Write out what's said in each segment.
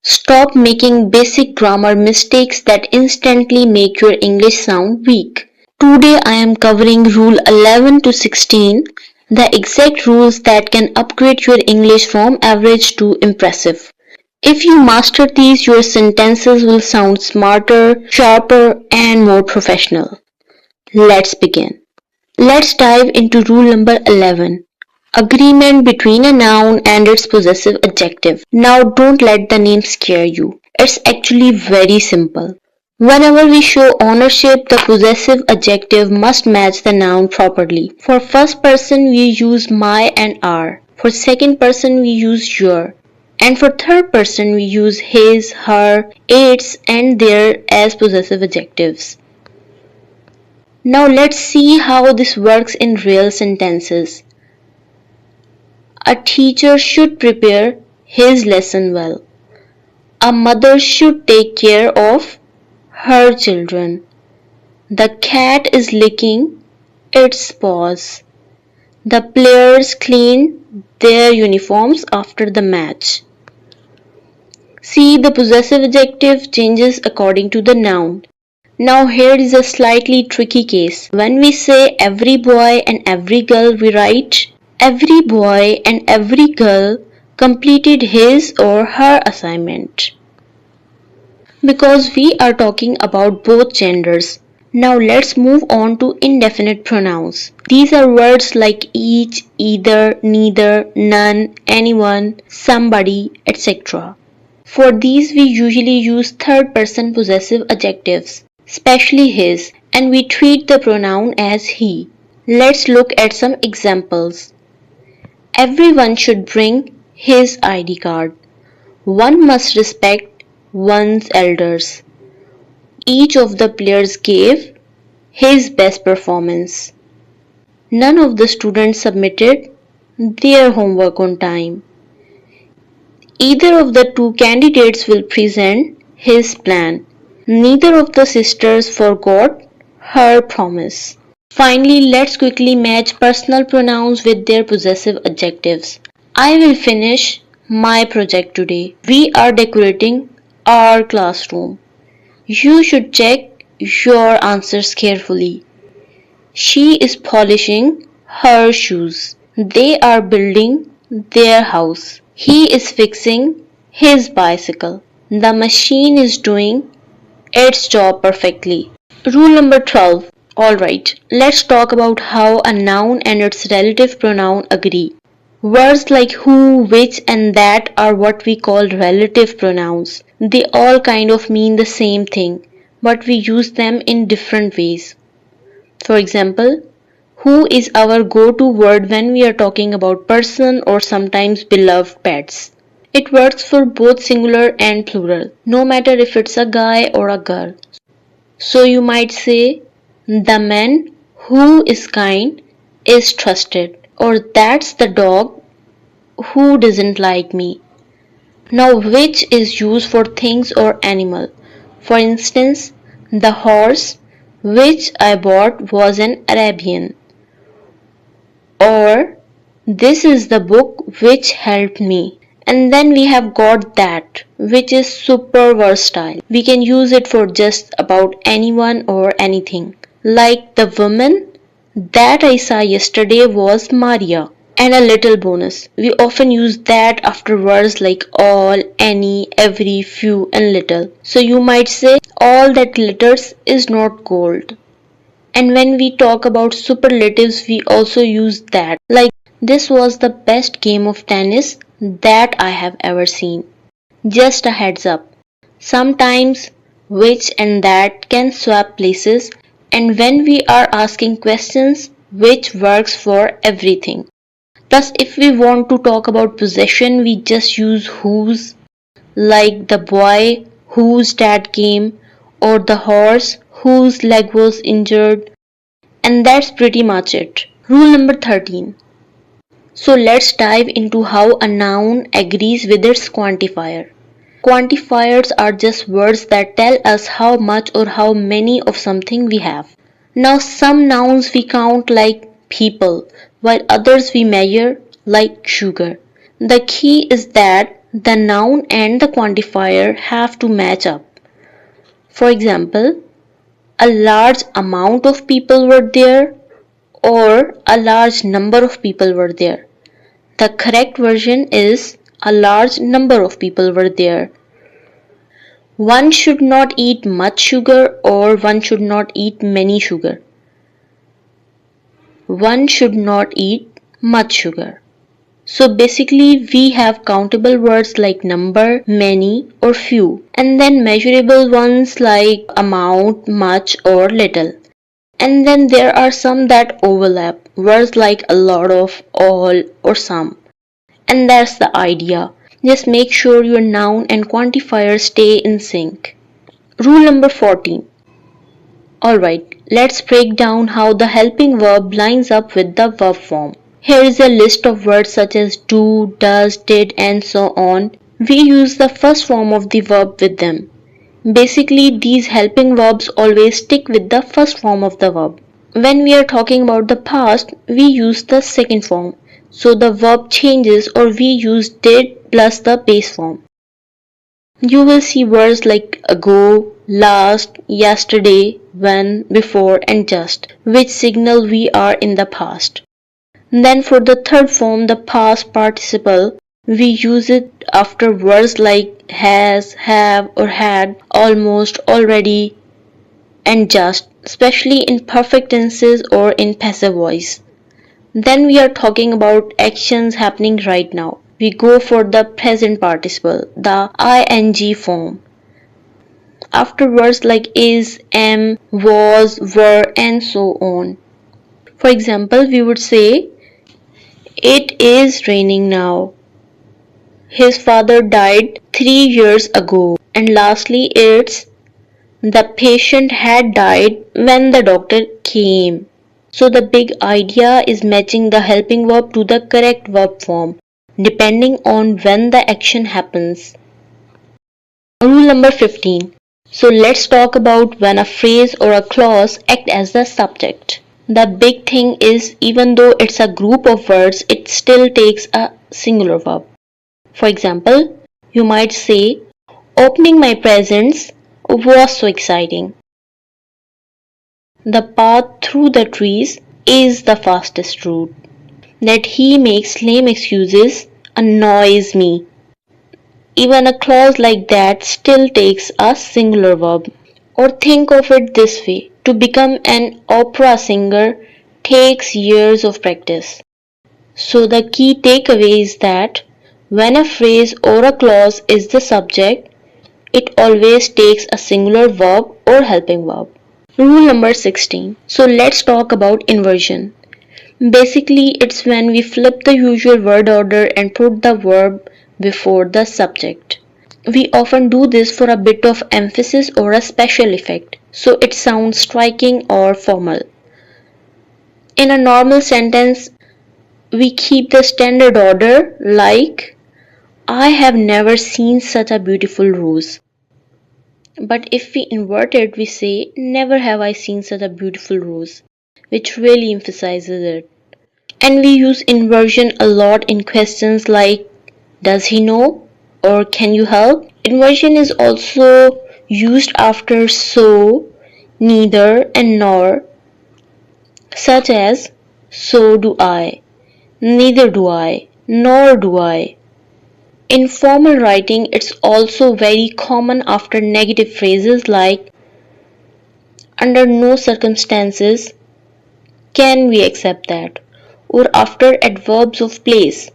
Stop making basic grammar mistakes that instantly make your English sound weak. Today I am covering Rule 11 to 16, the exact rules that can upgrade your English from average to impressive. If you master these, your sentences will sound smarter, sharper, and more professional. Let's begin. Let's dive into rule number 11. Agreement between a noun and its possessive adjective. Now don't let the name scare you. It's actually very simple. Whenever we show ownership, the possessive adjective must match the noun properly. For first person we use my and our. For second person we use your. And for third person we use his, her, its and their as possessive adjectives. Now let's see how this works in real sentences. A teacher should prepare his lesson well. A mother should take care of her children. The cat is licking its paws. The players clean their uniforms after the match. See, the possessive adjective changes according to the noun. Now here is a slightly tricky case. When we say every boy and every girl, we write every boy and every girl completed his or her assignment. Because we are talking about both genders. Now let's move on to indefinite pronouns. These are words like each, either, neither, none, anyone, somebody, etc. For these we usually use third person possessive adjectives, especially his, and we treat the pronoun as he. Let's look at some examples. Everyone should bring his ID card. One must respect one's elders. Each of the players gave his best performance. None of the students submitted their homework on time. Either of the two candidates will present his plan. Neither of the sisters forgot her promise. Finally, let's quickly match personal pronouns with their possessive adjectives. I will finish my project today. We are decorating our classroom. You should check your answers carefully. She is polishing her shoes. They are building their house. He is fixing his bicycle. The machine is doing its job perfectly. Rule number 12. Alright, let's talk about how a noun and its relative pronoun agree. Words like who, which and that are what we call relative pronouns. They all kind of mean the same thing, but we use them in different ways. For example, who is our go-to word when we are talking about person or sometimes beloved pets. It works for both singular and plural, no matter if it's a guy or a girl. So you might say, the man who is kind is trusted, or that's the dog who doesn't like me. Now which is used for things or animal. For instance, the horse which I bought was an Arabian. Or this is the book which helped me. And then we have got that, which is super versatile. We can use it for just about anyone or anything. Like the woman that I saw yesterday was Maria. And a little bonus, we often use that after words like all, any, every, few and little. So you might say all that glitters is not gold. And when we talk about superlatives, we also use that. Like this was the best game of tennis that I have ever seen. Just a heads up. Sometimes which and that can swap places, and when we are asking questions, which works for everything. Thus, if we want to talk about possession, we just use whose, like the boy whose dad came, or the horse whose leg was injured, and that's pretty much it. Rule number 13. So let's dive into how a noun agrees with its quantifier. Quantifiers are just words that tell us how much or how many of something we have. Now some nouns we count like people, while others we measure like sugar. The key is that the noun and the quantifier have to match up. For example, a large amount of people were there or a large number of people were there. The correct version is a large number of people were there. One should not eat much sugar or one should not eat many sugar. One should not eat much sugar. So basically we have countable words like number, many or few, and then measurable ones like amount, much or little. And then there are some that overlap, words like a lot of, all or some. And that's the idea. Just make sure your noun and quantifier stay in sync. Rule number 14. Alright, let's break down how the helping verb lines up with the verb form. Here is a list of words such as do, does, did and so on. We use the first form of the verb with them. Basically, these helping verbs always stick with the first form of the verb. When we are talking about the past, we use the second form. So the verb changes or we use did plus the base form. You will see words like ago, last, yesterday, when, before and just, which signal we are in the past. Then for the third form, the past participle, we use it after words like has, have or had, almost, already and just, especially in perfect tenses or in passive voice. Then we are talking about actions happening right now. We go for the present participle, the ing form. After words like is, am, was, were and so on. For example, we would say, it is raining now. His father died 3 years ago. And lastly, it's the patient had died when the doctor came. So the big idea is matching the helping verb to the correct verb form, depending on when the action happens. Rule number 15. So let's talk about when a phrase or a clause act as the subject. The big thing is even though it's a group of words, it still takes a singular verb. For example, you might say, opening my presents was so exciting. The path through the trees is the fastest route. That he makes lame excuses annoys me. Even a clause like that still takes a singular verb. Or think of it this way, to become an opera singer takes years of practice. So the key takeaway is that when a phrase or a clause is the subject, it always takes a singular verb or helping verb. Rule number 16. So let's talk about inversion. Basically, it's when we flip the usual word order and put the verb before the subject. We often do this for a bit of emphasis or a special effect, so it sounds striking or formal. In a normal sentence, we keep the standard order like, I have never seen such a beautiful rose. But if we invert it, we say, never have I seen such a beautiful rose, which really emphasizes it. And we use inversion a lot in questions like, does he know? Or can you help? Inversion is also used after so, neither and nor, such as, so do I, neither do I, nor do I. In formal writing, it's also very common after negative phrases like, under no circumstances can we accept that, or after adverbs of place.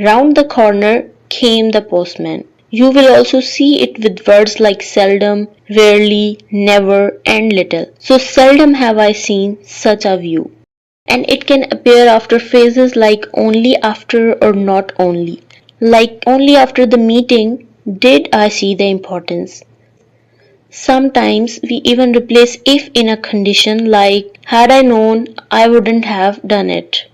Round the corner came the postman. You will also see it with words like seldom, rarely, never, and little. So seldom have I seen such a view. And it can appear after phrases like only after or not only. Like only after the meeting did I see the importance. Sometimes we even replace if in a condition like had I known I wouldn't have done it.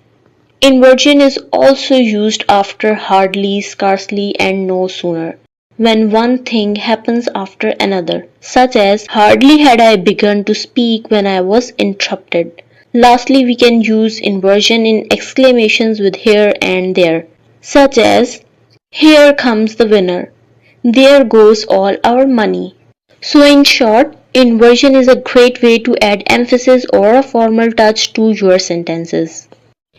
Inversion is also used after hardly, scarcely and no sooner, when one thing happens after another, such as hardly had I begun to speak when I was interrupted. Lastly, we can use inversion in exclamations with here and there, such as Here comes the winner. There goes all our money. So in short, inversion is a great way to add emphasis or a formal touch to your sentences.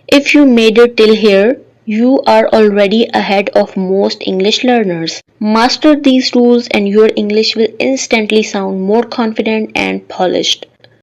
If you made it till here, you are already ahead of most English learners. Master these rules and your English will instantly sound more confident and polished.